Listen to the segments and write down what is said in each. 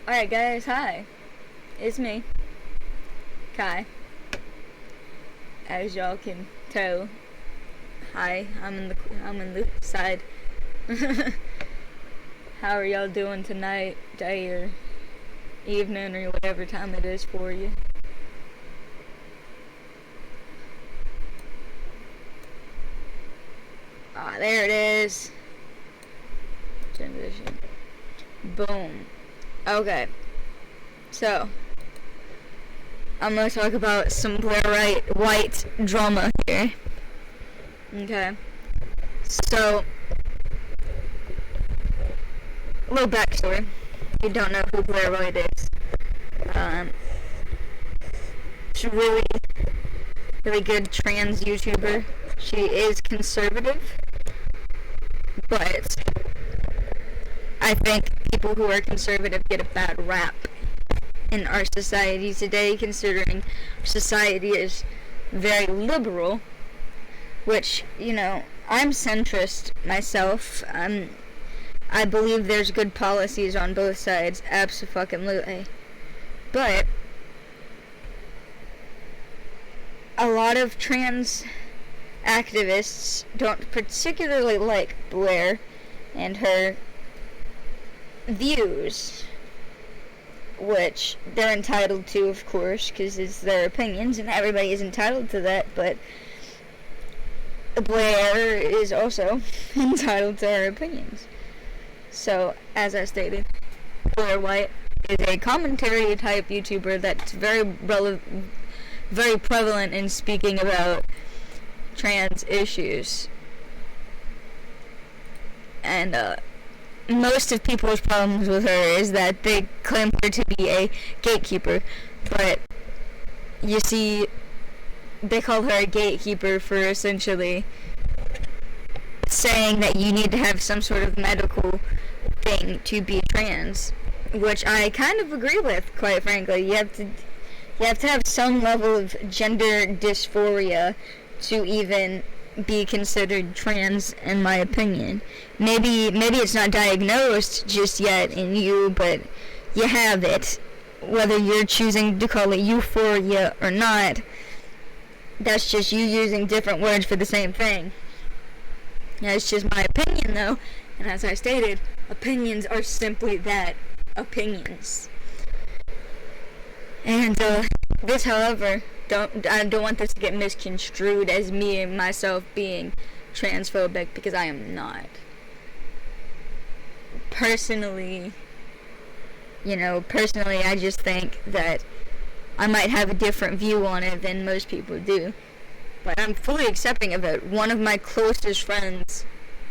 Alright guys, hi. It's me, Kai. As y'all can tell. Hi, I'm in the side. How are y'all doing tonight, day or evening or whatever time it is for you? Ah, there it is. Transition. Boom. Okay. So, I'm gonna talk about some blare white drama here. Okay. So, a little backstory. You don't know who Blair White is. She's a really good trans YouTuber. She is conservative, but I think people who are conservative get a bad rap in our society today, considering society is very liberal, which, you know, I'm centrist myself. I believe there's good policies on both sides, abso-fucking-lutely. But a lot of trans activists don't particularly like Blair and her views, which they're entitled to, of course, because it's their opinions and everybody is entitled to that, but Blair is also entitled to her opinions. So, as I stated, Blair White is a commentary type YouTuber that's very prevalent in speaking about trans issues. And most of people's problems with her is that they claim her to be a gatekeeper, but you see, they call her a gatekeeper for essentially saying that you need to have some sort of medical thing to be trans, which I kind of agree with, quite frankly. You have to have some level of gender dysphoria to even be considered trans, in my opinion. Maybe it's not diagnosed just yet in you, but you have it. Whether you're choosing to call it euphoria or not, that's just you using different words for the same thing. That's just my opinion, though, and as I stated, opinions are simply that, opinions. And this, however, I don't want this to get misconstrued as me and myself being transphobic, because I am not. Personally, I just think that I might have a different view on it than most people do. But I'm fully accepting of it. One of my closest friends,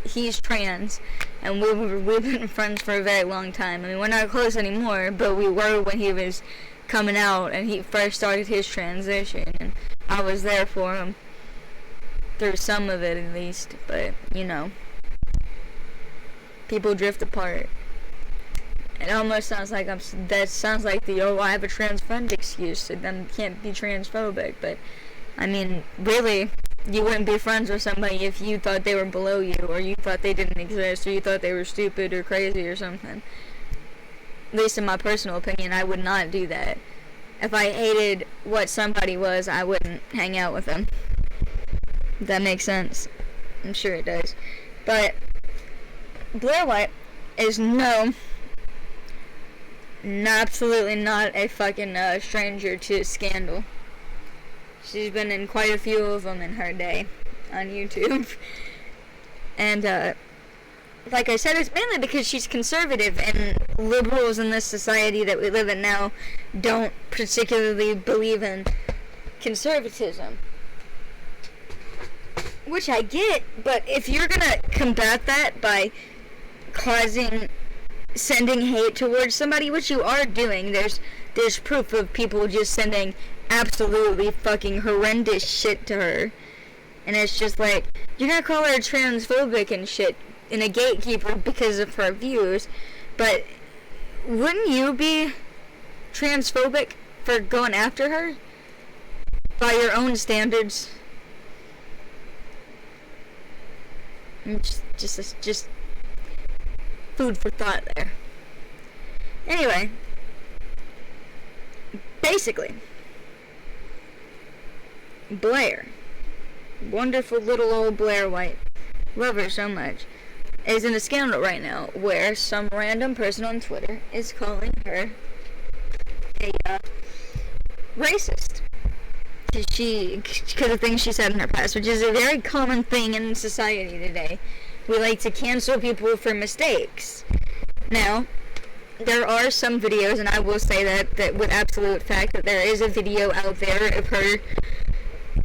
he's trans, and we've been friends for a very long time. I mean, we're not close anymore, but we were when he was coming out and he first started his transition, and I was there for him through some of it, at least. But people drift apart. It almost sounds like that sounds like the I have a trans friend excuse, so then can't be transphobic. But I mean, really, you wouldn't be friends with somebody if you thought they were below you, or you thought they didn't exist, or you thought they were stupid or crazy or something. At least in my personal opinion, I would not do that. If I hated what somebody was, I wouldn't hang out with them. If that makes sense. I'm sure it does. But Blair White is absolutely not a fucking stranger to scandal. She's been in quite a few of them in her day on YouTube. And, like I said, it's mainly because she's conservative, and liberals in this society that we live in now don't particularly believe in conservatism. Which I get, but if you're gonna combat that by sending hate towards somebody, which you are doing, there's proof of people just sending absolutely fucking horrendous shit to her, and it's just like, you're gonna call her transphobic and shit and a gatekeeper because of her views, but wouldn't you be transphobic for going after her by your own standards? Just food for thought there. Anyway, Basically, Blare, wonderful little old Blare White, love her so much, is in a scandal right now where some random person on Twitter is calling her a racist because of things she said in her past, which is a very common thing in society today. We like to cancel people for mistakes. Now, there are some videos, and I will say that with absolute fact, that there is a video out there of her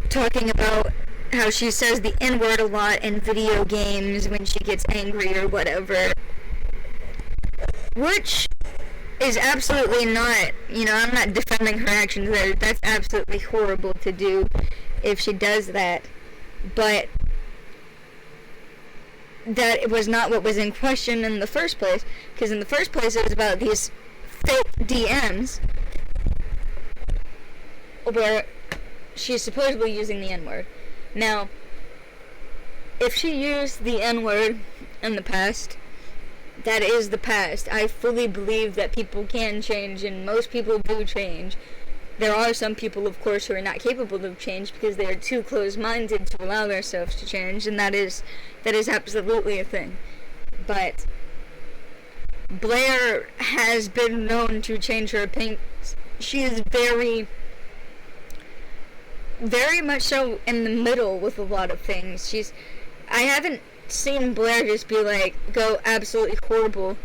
talking about how she says the N-word a lot in video games when she gets angry or whatever, which is absolutely not, I'm not defending her actions there. That's absolutely horrible to do if she does that, but that was not what was in question in the first place, because in the first place it was about these fake DMs where she's supposedly using the N-word. Now, if she used the N-word in the past, that is the past. I fully believe that people can change, and most people do change. There are some people, of course, who are not capable of change because they are too closed-minded to allow themselves to change, and that is absolutely a thing. But Blare has been known to change her opinions. She is very, very much so in the middle with a lot of things. I haven't seen Blare just be like, go absolutely horrible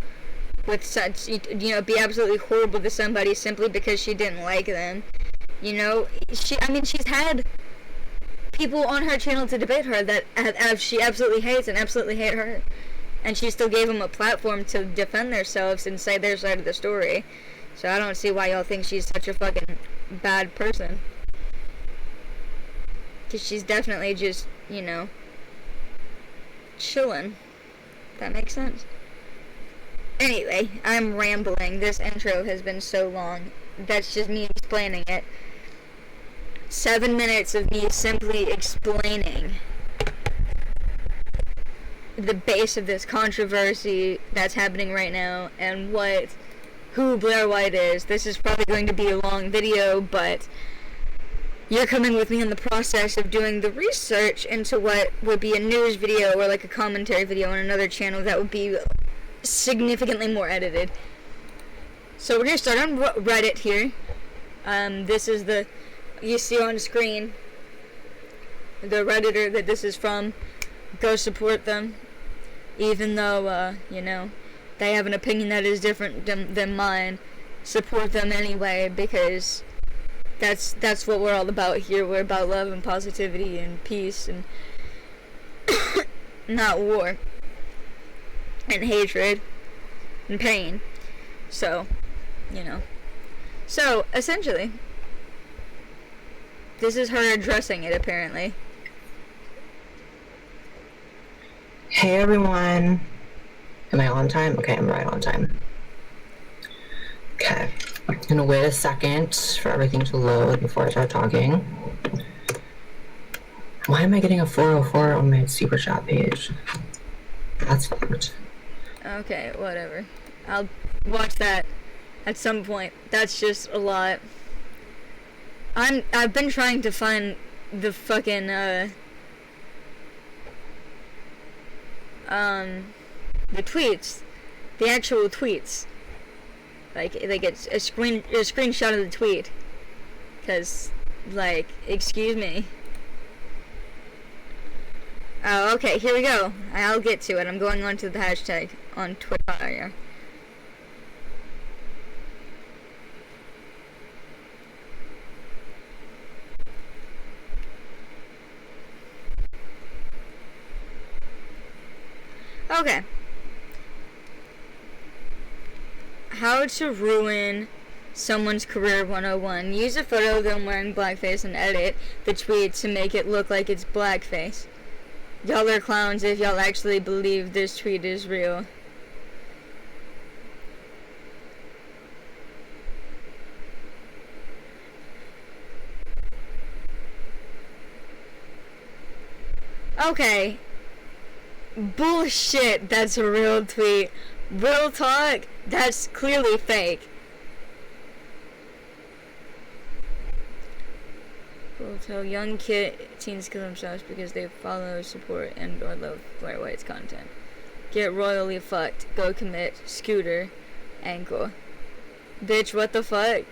with such, be absolutely horrible to somebody simply because she didn't like them. She's had people on her channel to debate her that she absolutely hates and absolutely hate her, and she still gave them a platform to defend themselves and say their side of the story. So I don't see why y'all think she's such a fucking bad person, because she's definitely just, chilling. That makes sense. Anyway, I'm rambling. This intro has been so long. That's just me explaining it. 7 minutes of me simply explaining the base of this controversy that's happening right now and who Blare White is. This is probably going to be a long video, but you're coming with me in the process of doing the research into what would be a news video or like a commentary video on another channel that would be significantly more edited. So we're going to start on Reddit here. This is you see on screen, the Redditor that this is from. Go support them, even though, they have an opinion that is different than mine. Support them anyway, because that's what we're all about here. We're about love and positivity and peace and not war and hatred and pain. So, So, essentially, this is her addressing it, apparently. Hey everyone. Am I on time? Okay, I'm right on time. Okay. I'm gonna wait a second for everything to load before I start talking. Why am I getting a 404 on my super chat page? That's fucked. Okay, whatever. I'll watch that at some point. That's just a lot. I've been trying to find the fucking the tweets, the actual tweets. Like it's a screenshot of the tweet. 'Cause, excuse me. Oh, okay, here we go. I'll get to it. I'm going on to the hashtag on Twitter. Okay. How to ruin someone's career 101. Use a photo of them wearing blackface and edit the tweet to make it look like it's blackface. Y'all are clowns if y'all actually believe this tweet is real. Okay. Bullshit, that's a real tweet. Real talk, that's clearly fake. Will tell young teens kill themselves because they follow, support, and or love Blair White's content. Get royally fucked. Go commit. Scooter. Ankle. Bitch, what the fuck?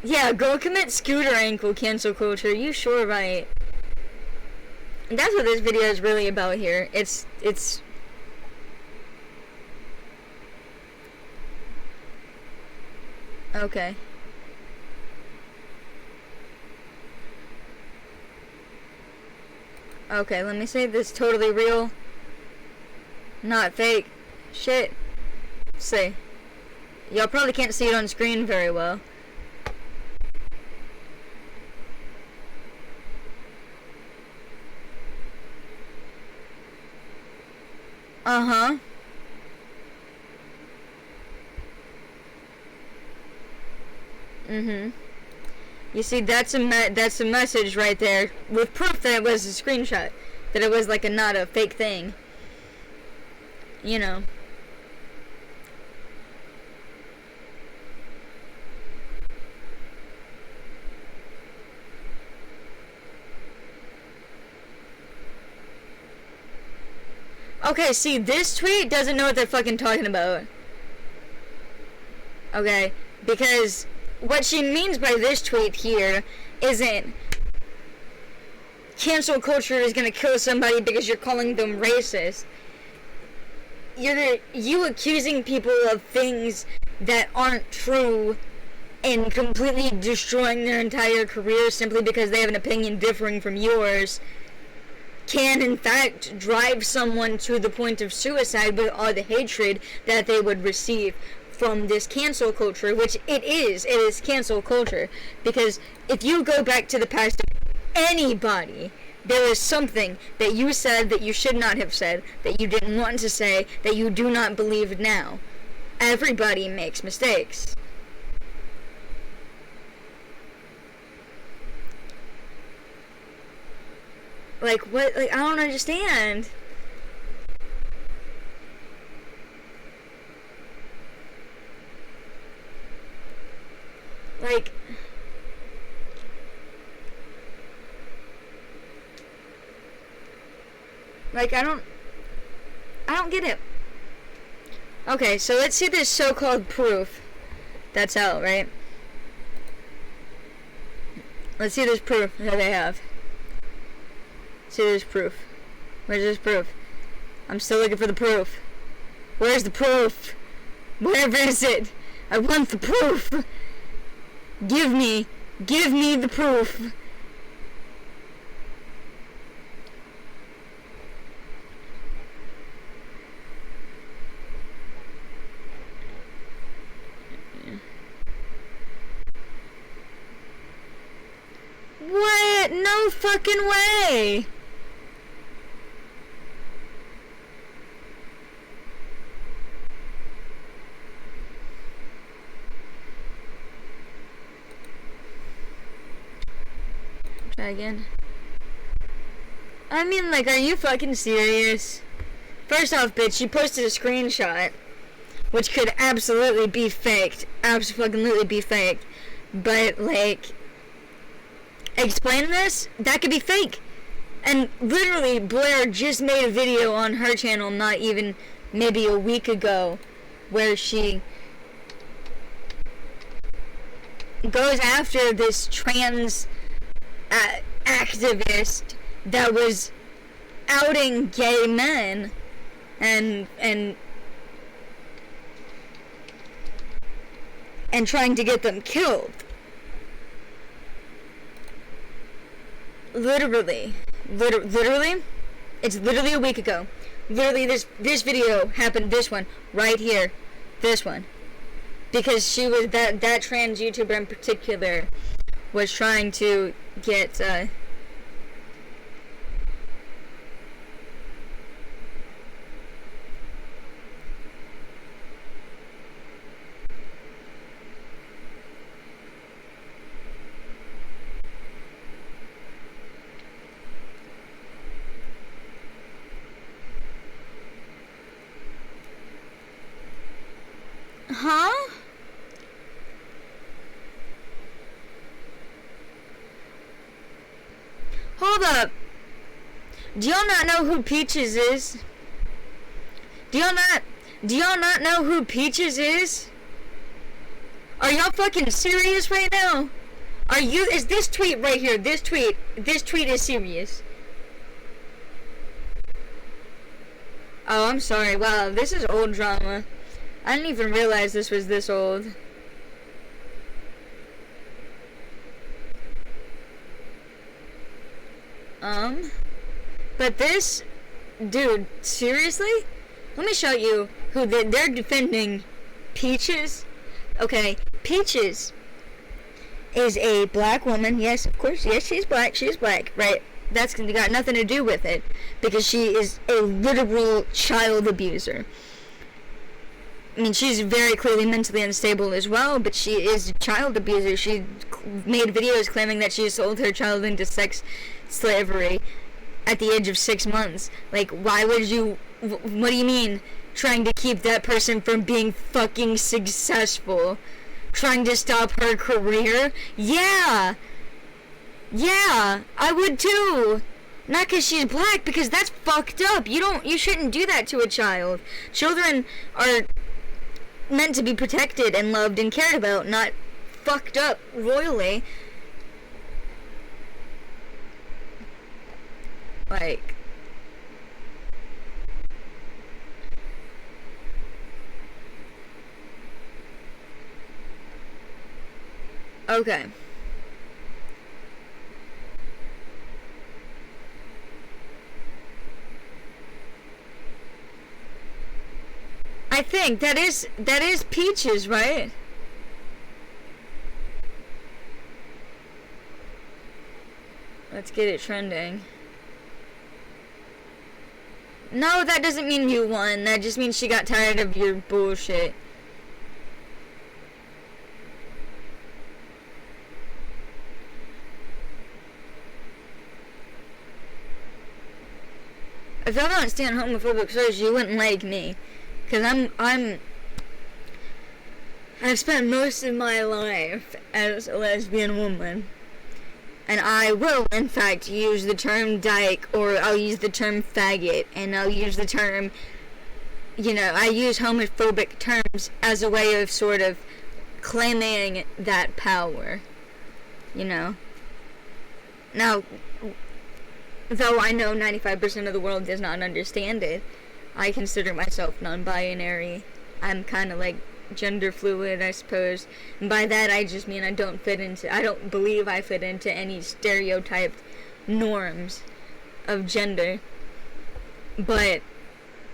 Yeah, go commit scooter ankle, cancel culture. You sure right. And that's what this video is really about here. It's okay. Okay, let me say this totally real. Not fake. Shit. See. Y'all probably can't see it on screen very well. Uh-huh. Mm-hmm. You see, that's a message right there with proof that it was a screenshot, that it was like not a fake thing. You know. Okay, see, this tweet doesn't know what they're fucking talking about. Okay, because what she means by this tweet here isn't cancel culture is gonna kill somebody because you're calling them racist. You accusing people of things that aren't true and completely destroying their entire career simply because they have an opinion differing from yours can in fact drive someone to the point of suicide with all the hatred that they would receive from this cancel culture, which it is cancel culture. Because if you go back to the past of anybody, there is something that you said that you should not have said, that you didn't want to say, that you do not believe now. Everybody makes mistakes. Like, what? Like, I don't understand. Like, I don't get it. Okay, so let's see this so-called proof that's out, right? Let's see this proof that they have. See this proof. Where's this proof? I'm still looking for the proof. Where's the proof? Where is it? I want the proof. Give me the proof. What? No fucking way. Try again. I mean, like, are you fucking serious? First off, bitch, you posted a screenshot, which could absolutely be faked. Absolutely be faked. But, like, explain this? That could be fake. And literally, Blair just made a video on her channel not even maybe a week ago where she goes after this trans activist that was outing gay men and trying to get them killed. Literally, it's literally a week ago. Literally, this video happened. This one right here, this one, because she was that trans YouTuber in particular was trying to get huh? hold up. Do y'all not know who Peaches is? Do y'all not know who Peaches is? Are y'all fucking serious right now? Is this tweet right here, this tweet is serious. Oh, I'm sorry. Wow, this is old drama. I didn't even realize this was this old. But this, dude, seriously? Let me show you who they're defending. Peaches. Okay, Peaches is a black woman. Yes, of course. Yes, she's black. She's black, right? That's got nothing to do with it, because she is a literal child abuser. I mean, she's very clearly mentally unstable as well, but she is a child abuser. She made videos claiming that she sold her child into sex slavery at the age of 6 months. Like, why would you, what do you mean, trying to keep that person from being fucking successful? Trying to stop her career? Yeah, I would too. Not because she's black, because that's fucked up. You shouldn't do that to a child. Children are meant to be protected and loved and cared about, not fucked up royally. Like, okay. I think that is Peaches, right? Let's get it trending. No, that doesn't mean you won. That just means she got tired of your bullshit. If y'all don't stand homophobic slurs, you wouldn't like me. Cause I've spent most of my life as a lesbian woman. And I will, in fact, use the term dyke, or I'll use the term faggot, and I'll use the term, I use homophobic terms as a way of sort of claiming that power, Now, though I know 95% of the world does not understand it, I consider myself non-binary. I'm kind of like gender fluid, I suppose. And by that, I just mean I don't believe I fit into any stereotyped norms of gender. But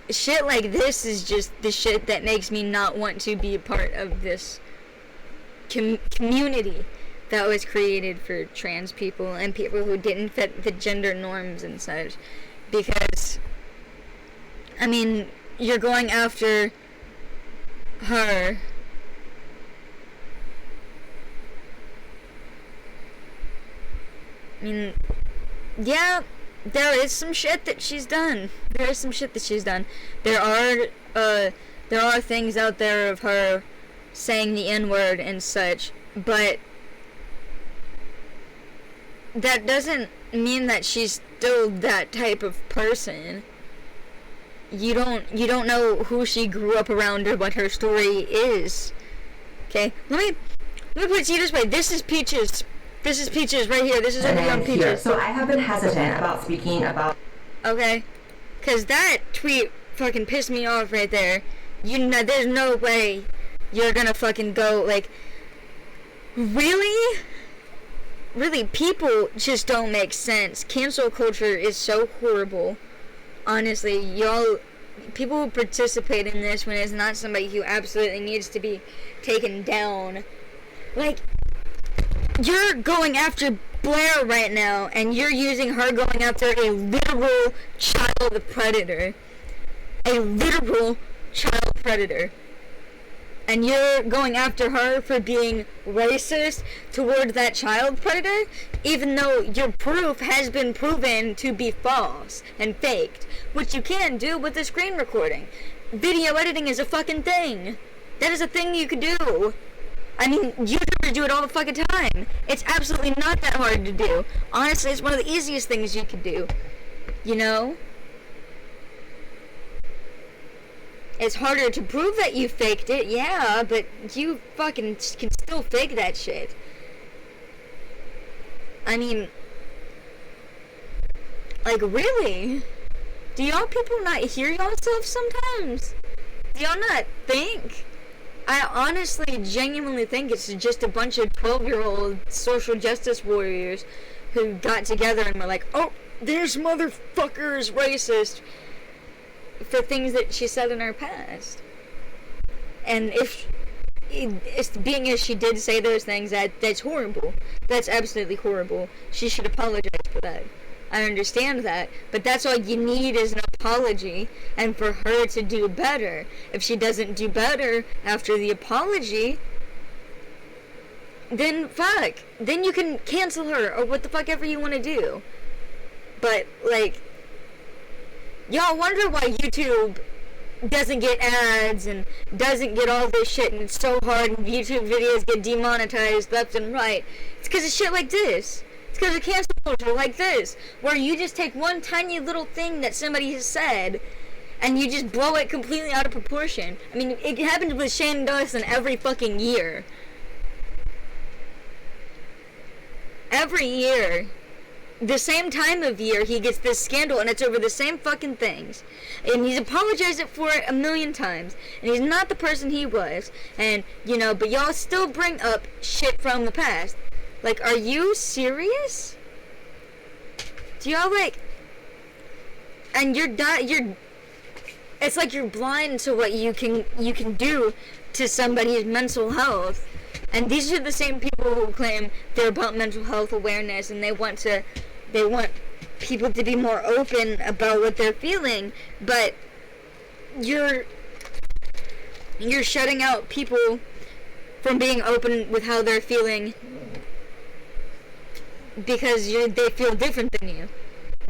shit like this is just the shit that makes me not want to be a part of this community that was created for trans people and people who didn't fit the gender norms and such. Because, I mean, you're going after her. I mean, yeah, there is some shit that she's done. There are things out there of her saying the N-word and such, but that doesn't mean that she's still that type of person. You don't know who she grew up around or what her story is. Okay, let me put it to you this way. This is Peaches. This is Peaches right here. This is only on Peaches. Here. So I have been hesitant about speaking about. Okay, cause that tweet fucking pissed me off right there. There's no way you're gonna fucking go like. Really? Really, people just don't make sense. Cancel culture is so horrible. Honestly, people who participate in this when it's not somebody who absolutely needs to be taken down. Like, you're going after Blair right now, and you're using her going after a literal child predator. A literal child predator. And you're going after her for being racist toward that child predator, even though your proof has been proven to be false and faked, which you can do with a screen recording. Video editing is a fucking thing. That is a thing you could do. I mean, YouTubers do it all the fucking time. It's absolutely not that hard to do. Honestly, it's one of the easiest things you could do. You know? It's harder to prove that you faked it, yeah, but you fucking can still fake that shit. I mean, like, really? Do y'all people not hear yourself sometimes? Do y'all not think? I honestly, genuinely think it's just a bunch of 12-year-old social justice warriors who got together and were like, oh, this motherfucker is racist for things that she said in her past. And if it's being as she did say those things, that's horrible. That's absolutely horrible. She should apologize for that. I understand that, but that's all you need is an apology, and for her to do better. If she doesn't do better after the apology, then fuck. Then you can cancel her, or what the fuck ever you want to do. But, like, y'all wonder why YouTube doesn't get ads and doesn't get all this shit, and it's so hard, and YouTube videos get demonetized left and right. It's because of shit like this. It's because of cancel culture like this, where you just take one tiny little thing that somebody has said, and you just blow it completely out of proportion. I mean, it happens with Shane Dawson every fucking year. Every year. The same time of year, he gets this scandal, and it's over the same fucking things. And he's apologized for it a million times. And he's not the person he was. And, you know, but y'all still bring up shit from the past. Like, are you serious? Do y'all, like... And it's like you're blind to what you can do to somebody's mental health. And these are the same people who claim they're about mental health awareness, and they want people to be more open about what they're feeling, but you're shutting out people from being open with how they're feeling because they feel different than you.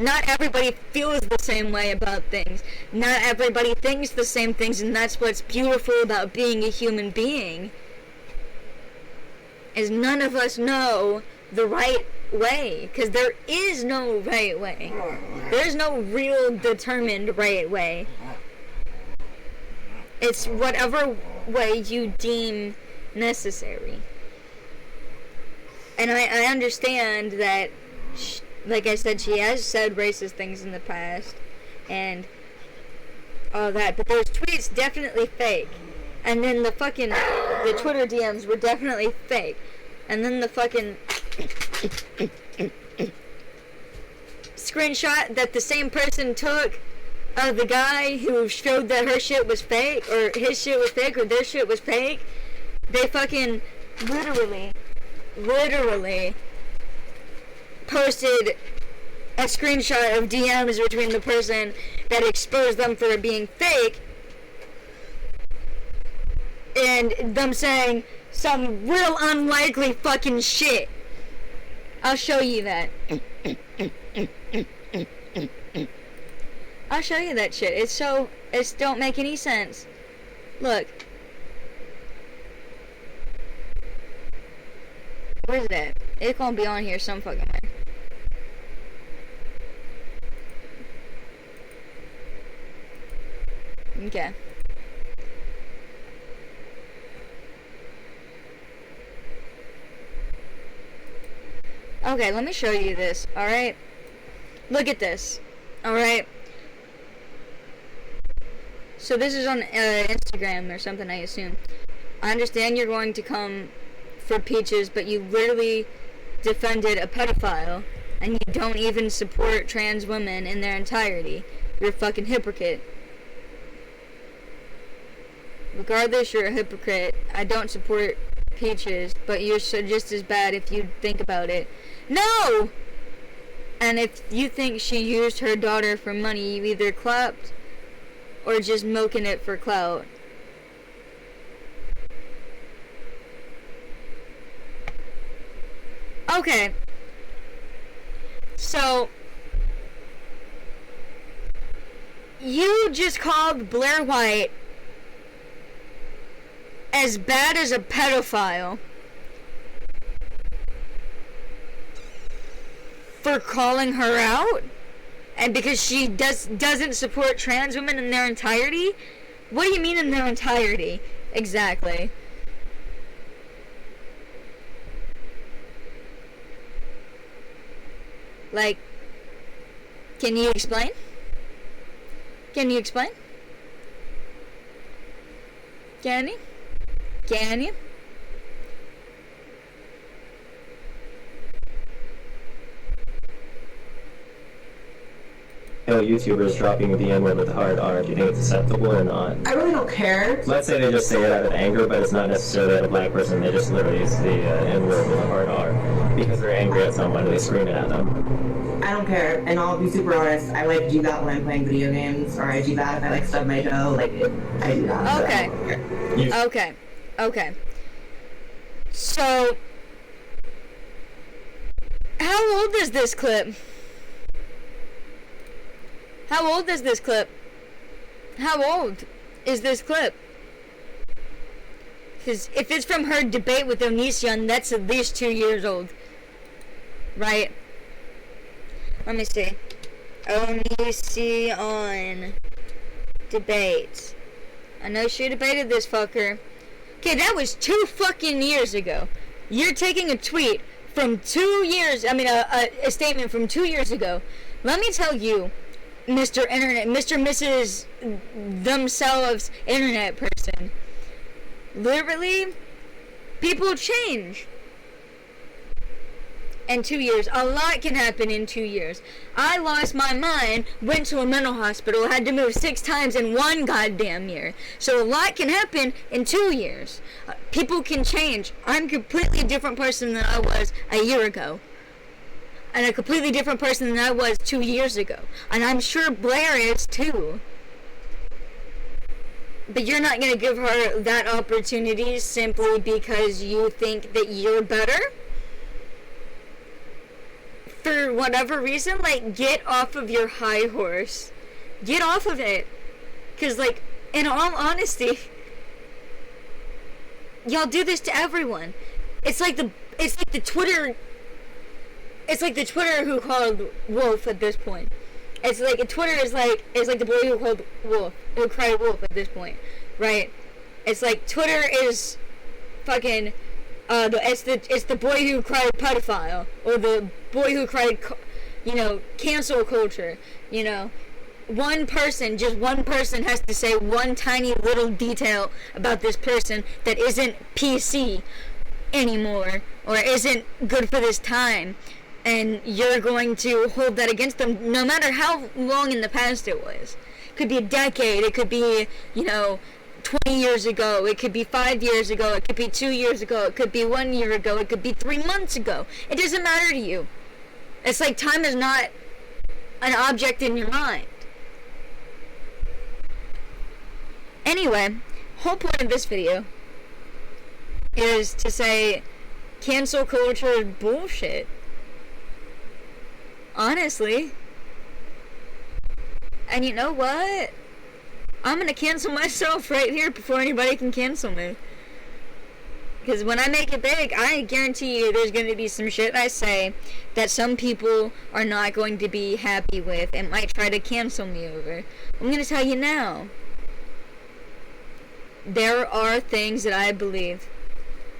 Not everybody feels the same way about things. Not everybody thinks the same things, and that's what's beautiful about being a human being. Is none of us know the right way, because there is no right way. There's no real determined right way. It's whatever way you deem necessary. And I understand that, like I said, she has said racist things in the past, and all that, but those tweets definitely fake. And then the Twitter DMs were definitely fake. And then the fucking screenshot that the same person took of the guy who showed that her shit was fake, or his shit was fake, or their shit was fake, they fucking literally posted a screenshot of DMs between the person that exposed them for being fake and them saying some real unlikely fucking shit. I'll show you that. I'll show you that shit. It don't make any sense. Look. Where's it at? It's gonna be on here some fucking way. Okay. Okay, let me show you this, alright? Look at this, alright? So this is on Instagram or something, I assume. I understand you're going to come for Peaches, but you literally defended a pedophile, and you don't even support trans women in their entirety. You're a fucking hypocrite. Regardless, you're a hypocrite. I don't support Peaches, but you're just as bad if you think about it. No! And if you think she used her daughter for money, you either clapped or just milking it for clout. Okay. So, you just called Blair White as bad as a pedophile for calling her out, and because she doesn't support trans women in their entirety? What do you mean in their entirety? Exactly. Like, can you explain? Can you explain? Can you? Can you? YouTubers dropping the N-word with the hard R. Do you think it's acceptable or not? I really don't care. Let's say they just say it out of anger, but it's not necessarily at a black person. They just literally use the N-word with a hard R because they're angry at somebody. They scream it at them. I don't care, and I'll be super honest. I like do that when I'm playing video games, or I do that if I like stub my toe. Like I do that. Okay. Okay. Okay. So, how old is this clip? How old is this clip? How old is this clip? Because if it's from her debate with Onision, that's at least 2 years old. Right? Let me see. Onision debate. I know she debated this fucker. Okay, that was 2 fucking years ago. You're taking a tweet from 2 years, I mean a statement from 2 years ago. Let me tell you, Mr. Internet, Mr. Mrs. themselves internet person. Literally, people change. In 2 years, a lot can happen in 2 years. I lost my mind, went to a mental hospital, had to move 6 times in 1 goddamn year. So a lot can happen in 2 years. People can change. I'm a completely different person than I was a year ago. And a completely different person than I was 2 years ago. And I'm sure Blair is too. But you're not going to give her that opportunity simply because you think that you're better? For whatever reason, like, get off of your high horse. Get off of it. Because, like, in all honesty, y'all do this to everyone. It's like the Twitter who called wolf at this point. It's like Twitter is like the boy who called wolf, who cried wolf at this point, right? It's like Twitter is fucking it's the boy who cried pedophile, or the boy who cried, cancel culture. Just one person has to say one tiny little detail about this person that isn't PC anymore, or isn't good for this time. And you're going to hold that against them no matter how long in the past it was. It could be a decade, it could be, 20 years ago, it could be 5 years ago, it could be 2 years ago, it could be 1 year ago, it could be 3 months ago. It doesn't matter to you. It's like time is not an object in your mind. Anyway, whole point of this video is to say cancel culture is bullshit. Honestly. And you know what? I'm gonna cancel myself right here before anybody can cancel me. Because when I make it big, I guarantee you there's gonna be some shit I say that some people are not going to be happy with and might try to cancel me over. I'm gonna tell you now. There are things that I believe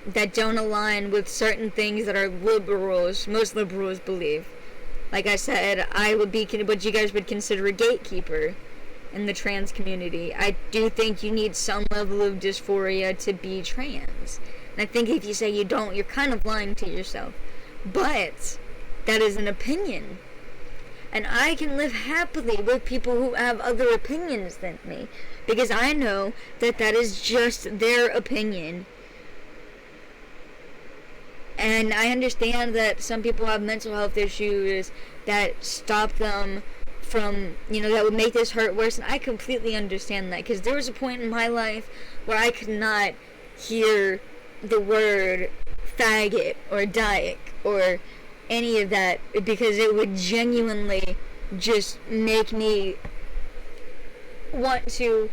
that don't align with certain things that most liberals believe. Like I said, I would be what you guys would consider a gatekeeper in the trans community. I do think you need some level of dysphoria to be trans. And I think if you say you don't, you're kind of lying to yourself. But that is an opinion. And I can live happily with people who have other opinions than me. Because I know that that is just their opinion. And I understand that some people have mental health issues that stop them from, that would make this hurt worse. And I completely understand that. Because there was a point in my life where I could not hear the word faggot or dyke or any of that. Because it would genuinely just make me want to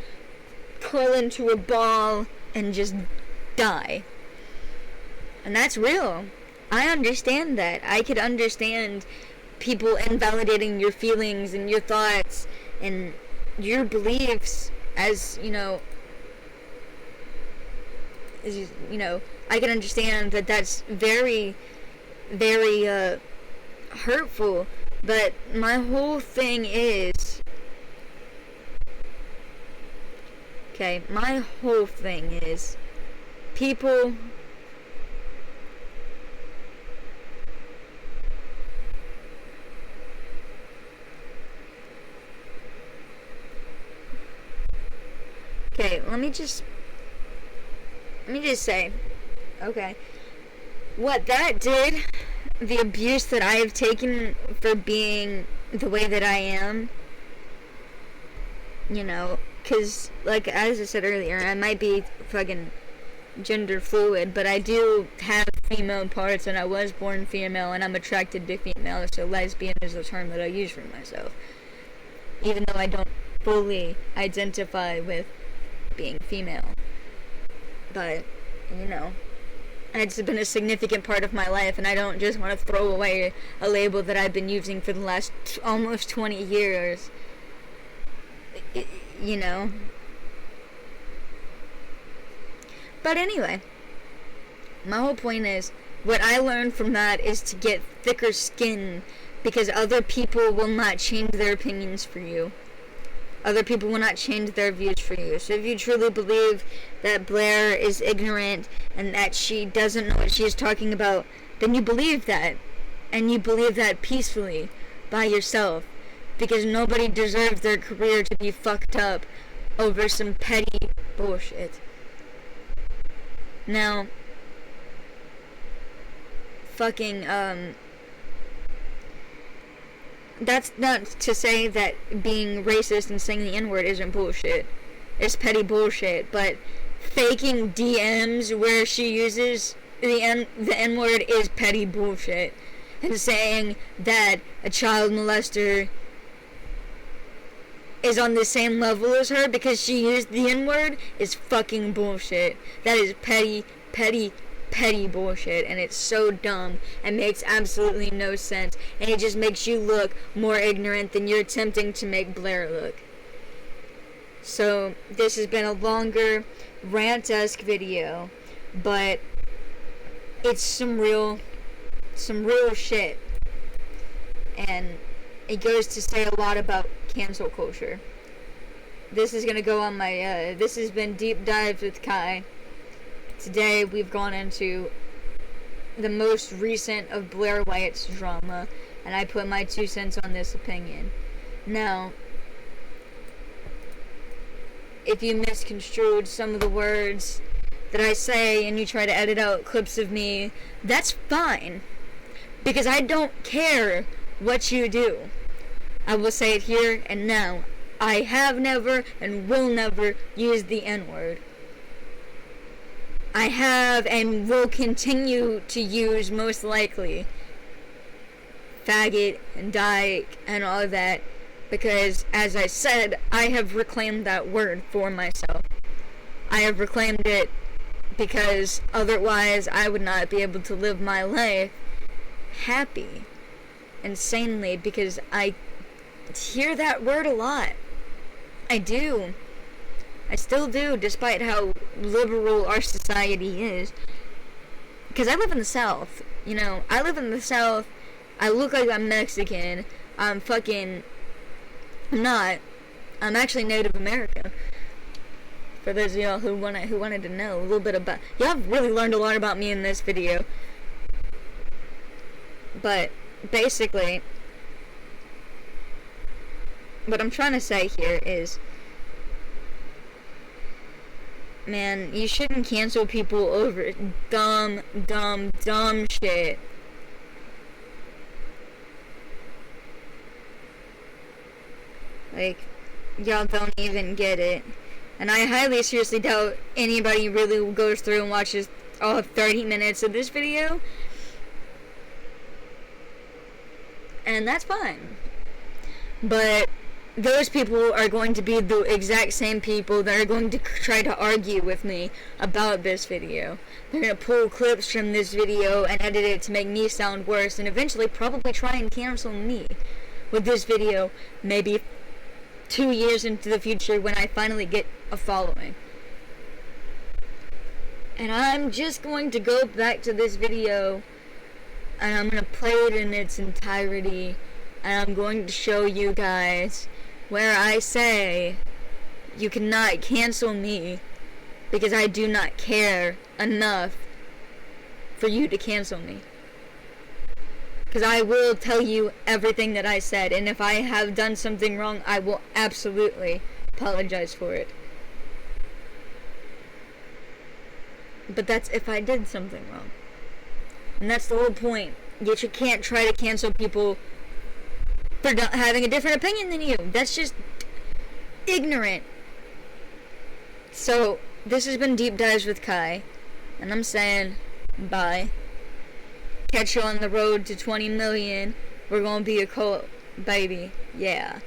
curl into a ball and just die. And that's real. I understand that. I could understand people invalidating your feelings and your thoughts and your beliefs as, I can understand that that's very, very, hurtful. But my whole thing is, people let me just say, what that did, the abuse that I have taken for being the way that I am, because, like, as I said earlier, I might be fucking gender fluid, but I do have female parts, and I was born female, and I'm attracted to female, so lesbian is the term that I use for myself, even though I don't fully identify with being female. But, it's been a significant part of my life, and I don't just want to throw away a label that I've been using for the last almost 20 years. But anyway, my whole point is, what I learned from that is to get thicker skin, because other people will not change their opinions for you. Other people will not change their views for you. So if you truly believe that Blair is ignorant and that she doesn't know what she is talking about, then you believe that. And you believe that peacefully by yourself. Because nobody deserves their career to be fucked up over some petty bullshit. Now, that's not to say that being racist and saying the N-word isn't bullshit. It's petty bullshit, but faking DMs where she uses the N-word is petty bullshit. And saying that a child molester is on the same level as her because she used the N-word is fucking bullshit. That is petty, petty, petty bullshit, and it's so dumb and makes absolutely no sense, and it just makes you look more ignorant than you're attempting to make Blair look. So this has been a longer rant-esque video, but it's some real shit, and it goes to say a lot about cancel culture. This is gonna go on my this has been Deep Dives with Kai. Today we've gone into the most recent of Blair White's drama, and I put my 2 cents on this opinion. Now, if you misconstrued some of the words that I say and you try to edit out clips of me, that's fine, because I don't care what you do. I will say it here and now. I have never and will never use the N-word. I have and will continue to use, most likely, faggot and dyke and all that, because, as I said, I have reclaimed that word for myself. I have reclaimed it because otherwise I would not be able to live my life happy and sanely, because I hear that word a lot. I do. I still do, despite how liberal our society is. Because I live in the South, I live in the South. I look like I'm Mexican. I'm not. I'm actually Native American. For those of y'all who wanted to know a little bit about, y'all have really learned a lot about me in this video. But basically, what I'm trying to say here is, man, you shouldn't cancel people over dumb shit. Like, y'all don't even get it. And I highly seriously doubt anybody really goes through and watches all 30 minutes of this video. And that's fine. But those people are going to be the exact same people that are going to try to argue with me about this video. They're going to pull clips from this video and edit it to make me sound worse, and eventually probably try and cancel me with this video, maybe 2 years into the future when I finally get a following. And I'm just going to go back to this video and I'm going to play it in its entirety, and I'm going to show you guys where I say you cannot cancel me because I do not care enough for you to cancel me. Because I will tell you everything that I said, and if I have done something wrong, I will absolutely apologize for it. But that's if I did something wrong. And that's the whole point. Yet you can't try to cancel people for not having a different opinion than you. That's just ignorant. So, this has been Deep Dives with Kai, and I'm saying bye. Catch you on the road to 20 million. We're gonna be a cult, baby. Yeah.